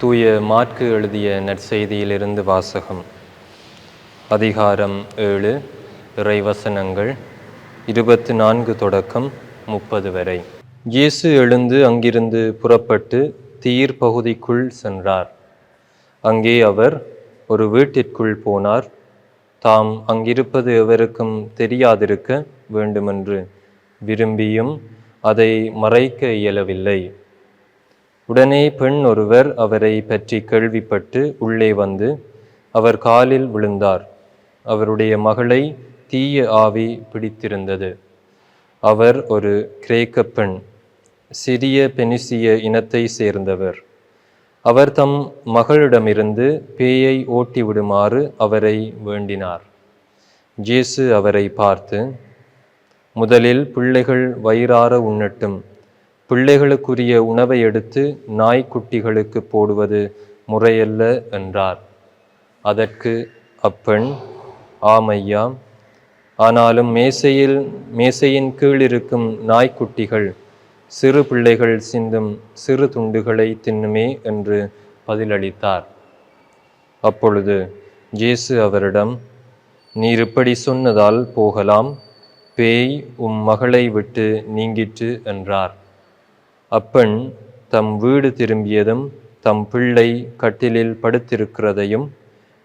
தூய மாற்கு எழுதிய நற்செய்தியிலிருந்து வாசகம். அதிகாரம் 7, இறைவசனங்கள் 24 தொடக்கம் 30 வரை. இயேசு எழுந்து அங்கிருந்து புறப்பட்டு தீர் பகுதிக்குள் சென்றார். அங்கே அவர் ஒரு வீட்டிற்குள் போனார். தாம் அங்கிருப்பது எவருக்கும் தெரியாதிருக்க வேண்டுமென்று விரும்பியும் அதை மறைக்க இயலவில்லை. உடனே பெண் ஒருவர் அவரை பற்றி கேள்விப்பட்டு உள்ளே வந்து அவர் காலில் விழுந்தார். அவருடைய மகளை தீய ஆவி பிடித்திருந்தது. அவர் ஒரு கிரேக்க பெண், சிறிய பெனிசிய இனத்தை சேர்ந்தவர். அவர் தம் மகளிடமிருந்து பேயை ஓட்டிவிடுமாறு அவரை வேண்டினார். இயேசு அவரை பார்த்து, முதலில் பிள்ளைகள் வயிறார உண்ணட்டும். பிள்ளைகளுக்குரிய உணவை எடுத்து நாய்க்குட்டிகளுக்கு போடுவது முறையல்ல என்றார். அதற்கு அப்பெண், ஆமையா, ஆனாலும் மேசையின் கீழிருக்கும் நாய்க்குட்டிகள் சிறு பிள்ளைகள் சிந்தும் சிறு துண்டுகளை தின்னுமே என்று பதிலளித்தார். அப்பொழுது இயேசு அவரிடம், நீர் இப்படி சொன்னதால் போகலாம், பேய் உம் மகளை விட்டு நீங்கிற்று என்றார். அப்பெண் தம் வீடு திரும்பியதும் தம் பிள்ளை கட்டிலில் படுத்திருக்கிறதையும்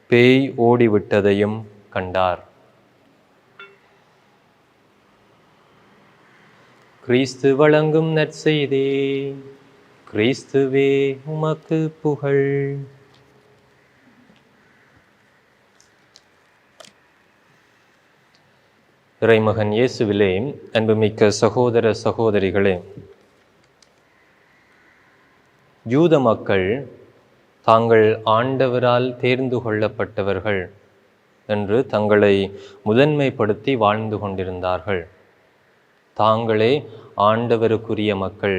பேய் ஓடிவிட்டதையும் கண்டார். கிறிஸ்து வழங்கும் நற்செய்தி. கிறிஸ்துவே உமக்கு புகழ். இறைமகன் இயேசுவிலே அன்புமிக்க சகோதர சகோதரிகளே, யூத மக்கள் தாங்கள் ஆண்டவரால் தேர்ந்து கொள்ளப்பட்டவர்கள் என்று தங்களை முதன்மைப்படுத்தி வாழ்ந்து கொண்டிருந்தார்கள். தாங்களே ஆண்டவருக்குரிய மக்கள்,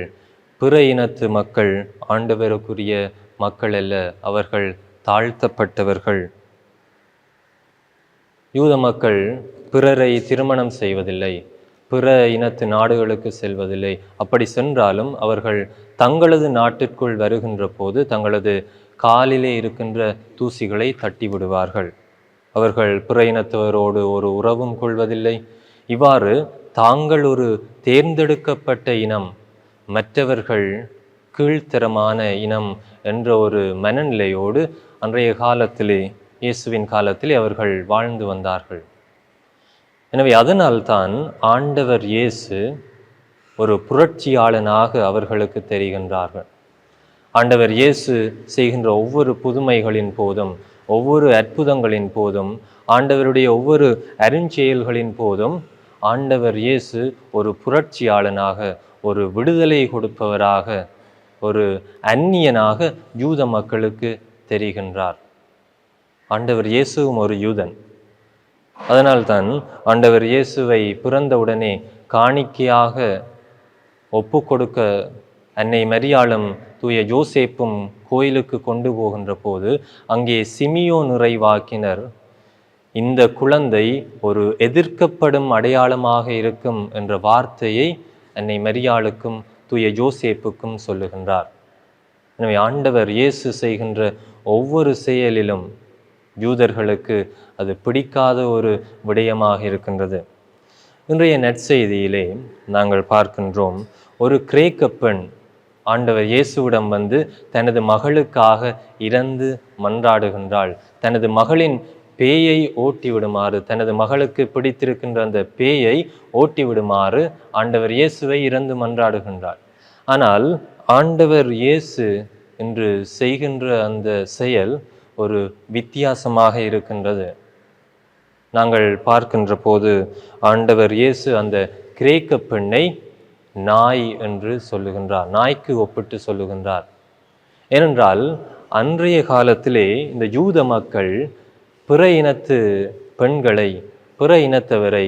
பிற இனத்து மக்கள் ஆண்டவருக்குரிய மக்கள் அல்ல, அவர்கள் தாழ்த்தப்பட்டவர்கள். யூத மக்கள் பிறரை திருமணம் செய்வதில்லை, பிற இனத்து நாடுகளுக்கு செல்வதில்லை. அப்படி சென்றாலும் அவர்கள் தங்களது நாட்டிற்குள் வருகின்ற போது தங்களது காலிலே இருக்கின்ற தூசிகளை தட்டி விடுவார்கள். அவர்கள் பிற இனத்தவரோடு ஒரு உறவும் கொள்வதில்லை. இவ்வாறு தாங்கள் ஒரு தேர்ந்தெடுக்கப்பட்ட இனம், மற்றவர்கள் கீழ்த்தரமான இனம் என்ற ஒரு மனநிலையோடு அன்றைய காலத்திலே, இயேசுவின் காலத்திலே அவர்கள் வாழ்ந்து வந்தார்கள். எனவே அதனால்தான் ஆண்டவர் இயேசு ஒரு புரட்சியாளனாக அவர்களுக்கு தெரிகின்றார்கள். ஆண்டவர் இயேசு செய்கின்ற ஒவ்வொரு புதுமைகளின் போதும், ஒவ்வொரு அற்புதங்களின் போதும், ஆண்டவருடைய ஒவ்வொரு அருஞ்செயல்களின் போதும் ஆண்டவர் இயேசு ஒரு புரட்சியாளனாக, ஒரு விடுதலை கொடுப்பவராக, ஒரு அந்நியனாக யூத மக்களுக்கு தெரிகின்றார். ஆண்டவர் இயேசுவும் ஒரு யூதன். அதனால்தான் ஆண்டவர் இயேசுவை பிறந்தவுடனே காணிக்கையாக ஒப்பு கொடுக்க அன்னை மரியாளும் தூய யோசேப்பும் கோயிலுக்கு கொண்டு போகின்ற போது அங்கே சிமியோன் இறைவாக்கினர் இந்த குழந்தை ஒரு எதிர்க்கப்படும் அடையாளமாக இருக்கும் என்ற வார்த்தையை அன்னை மரியாளுக்கும் தூய யோசேப்புக்கும் சொல்லுகின்றார். எனவே ஆண்டவர் இயேசு செய்கின்ற ஒவ்வொரு செயலிலும் யூதர்களுக்கு அது பிடிக்காத ஒரு விடயமாக இருக்கின்றது. இன்றைய நற்செய்தியிலே நாங்கள் பார்க்கின்றோம், ஒரு கிரேக்க பெண் ஆண்டவர் இயேசுவிடம் வந்து தனது மகளுக்காக இறந்து மன்றாடுகின்றாள். தனது மகளின் பேயை ஓட்டிவிடுமாறு, தனது மகளுக்கு பிடித்திருக்கின்ற அந்த பேயை ஓட்டிவிடுமாறு ஆண்டவர் இயேசுவை இறந்து மன்றாடுகின்றாள். ஆனால் ஆண்டவர் இயேசு என்று செய்கின்ற அந்த செயல் ஒரு வித்தியாசமாக இருக்கின்றது. நாங்கள் பார்க்கின்ற போது ஆண்டவர் இயேசு அந்த கிரேக்க பெண்ணை நாய் என்று சொல்லுகின்றார், நாய்க்கு ஒப்பிட்டு சொல்லுகின்றார். ஏனென்றால் அன்றைய காலத்திலே இந்த யூத மக்கள் பிற இனத்து பெண்களை, பிற இனத்தவரை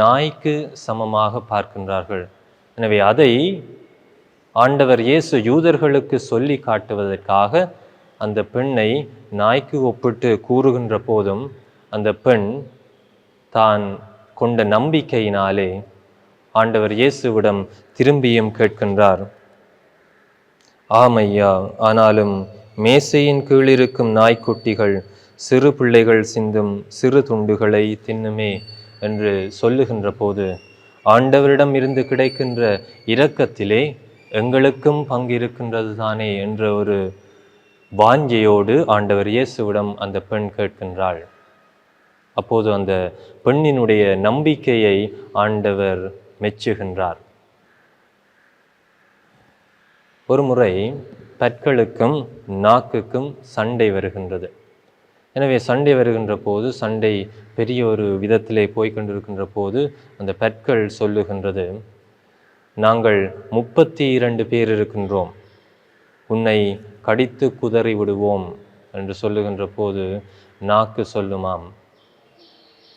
நாய்க்கு சமமாக பார்க்கின்றார்கள். எனவே அதை ஆண்டவர் இயேசு யூதர்களுக்கு சொல்லி காட்டுவதற்காக அந்த பெண்ணை நாய்க்கு ஒப்பிட்டு கூறுகின்ற போதும் அந்த பெண் தான் கொண்ட நம்பிக்கையினாலே ஆண்டவர் இயேசுவிடம் திரும்பியும் கேட்கின்றார், ஆமையா, ஆனாலும் மேசையின் கீழிருக்கும் நாய்க்குட்டிகள் சிறு பிள்ளைகள் சிந்தும் சிறு துண்டுகளை தின்னுமே என்று சொல்லுகின்ற போது ஆண்டவரிடம் இருந்து கிடைக்கின்ற இரக்கத்திலே எங்களுக்கும் பங்கிருக்கின்றது தானே என்ற ஒரு வாஞ்சையோடு ஆண்டவர் இயேசுவிடம் அந்த பெண் கேட்கின்றாள். அப்போது அந்த பெண்ணினுடைய நம்பிக்கையை ஆண்டவர் மெச்சுகின்றார். ஒரு முறை பற்களுக்கும் நாக்குக்கும் சண்டை வருகின்றது. எனவே சண்டை வருகின்ற போது, சண்டை பெரிய ஒரு விதத்திலே போய்கொண்டிருக்கின்ற போது அந்த பற்கள் சொல்லுகின்றது, நாங்கள் 32 பேர் இருக்கின்றோம், உன்னை கடித்து குதறி விடுவோம் என்று சொல்லுகின்ற போது நாக்கு சொல்லுமாம்,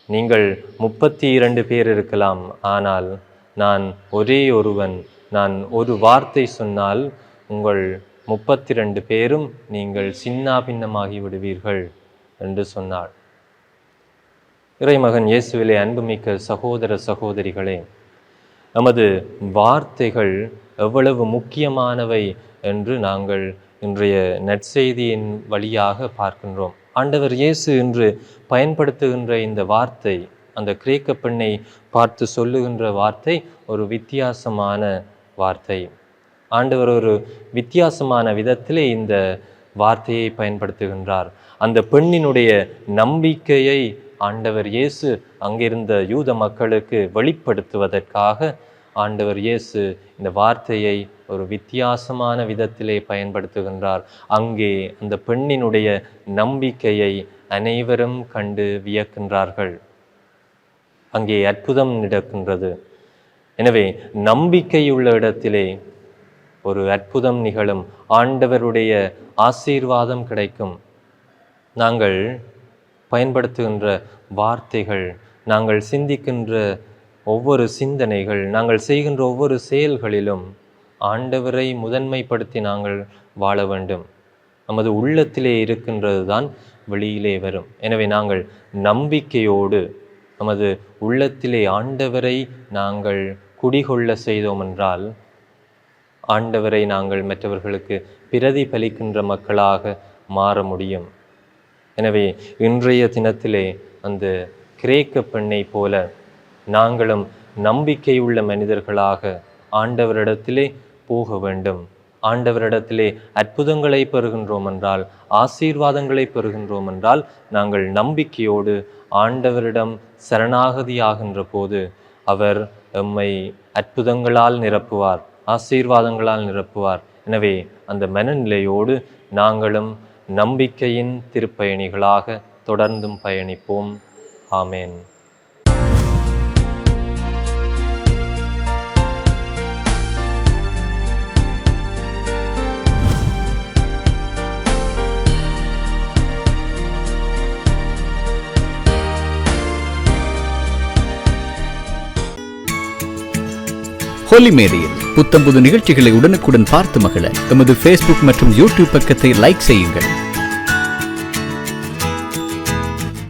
நீங்கள் 32 பேர் இருக்கலாம், ஆனால் நான் ஒரே ஒருவன், நான் ஒரு வார்த்தை சொன்னால் உங்கள் 32 பேரும் நீங்கள் சின்னா பின்னமாகி விடுவீர்கள் என்று சொன்னாள். இறைமகன் இயேசுவிலே அன்புமிக்க சகோதர சகோதரிகளே, நமது வார்த்தைகள் எவ்வளவு முக்கியமானவை என்று நாங்கள் இன்றைய நற்செய்தியின் வழியாக பார்க்கின்றோம். ஆண்டவர் இயேசு இன்று பயன்படுத்துகின்ற இந்த வார்த்தை, அந்த கிரேக்க பெண்ணை பார்த்து சொல்லுகின்ற வார்த்தை ஒரு வித்தியாசமான வார்த்தை. ஆண்டவர் ஒரு வித்தியாசமான விதத்திலே இந்த வார்த்தையை பயன்படுத்துகின்றார். அந்த பெண்ணினுடைய நம்பிக்கையை ஆண்டவர் இயேசு அங்கிருந்த யூத மக்களுக்கு வெளிப்படுத்துவதற்காக ஆண்டவர் இயேசு இந்த வார்த்தையை ஒரு வித்தியாசமான விதத்திலே பயன்படுத்துகின்றார். அங்கே அந்த பெண்ணினுடைய நம்பிக்கையை அனைவரும் கண்டு வியக்கின்றார்கள். அங்கே அற்புதம் நடக்கின்றது. எனவே நம்பிக்கையுள்ள இடத்திலே ஒரு அற்புதம் நிகழும், ஆண்டவருடைய ஆசீர்வாதம் கிடைக்கும். நாங்கள் பயன்படுத்துகின்ற வார்த்தைகள், நாங்கள் சிந்திக்கின்ற ஒவ்வொரு சிந்தனைகள், நாங்கள் செய்கின்ற ஒவ்வொரு செயல்களிலும் ஆண்டவரை முதன்மைப்படுத்தி நாங்கள் வாழ வேண்டும். நமது உள்ளத்திலே இருக்கின்றது தான் வெளியிலே வரும். எனவே நாங்கள் நம்பிக்கையோடு நமது உள்ளத்திலே ஆண்டவரை நாங்கள் குடிகொள்ள செய்தோம் என்றால் ஆண்டவரை நாங்கள் மற்றவர்களுக்கு பிரதிபலிக்கின்ற மக்களாக மாற முடியும். எனவே இன்றைய தினத்திலே அந்த கிரேக்க பெண்ணை போல நாங்களும் நம்பிக்கையுள்ள மனிதர்களாக ஆண்டவரிடத்திலே போக வேண்டும். ஆண்டவரிடத்திலே அற்புதங்களை பெறுகின்றோம் என்றால், ஆசீர்வாதங்களை பெறுகின்றோம் என்றால், நாங்கள் நம்பிக்கையோடு ஆண்டவரிடம் சரணாகதியாகின்ற போது அவர் எம்மை அற்புதங்களால் நிரப்புவார், ஆசீர்வாதங்களால் நிரப்புவார். எனவே அந்த மனநிலையோடு நாங்களும் நம்பிக்கையின் திருப்பயணிகளாக தொடர்ந்தும் பயணிப்போம். ஆமேன். ஹோலி மேரியில் புத்தம்புது நிகழ்ச்சிகளை உடனுக்குடன் பார்த்து மகிழ எமது ஃபேஸ்புக் மற்றும் யூடியூப் பக்கத்தை லைக் செய்யுங்கள்.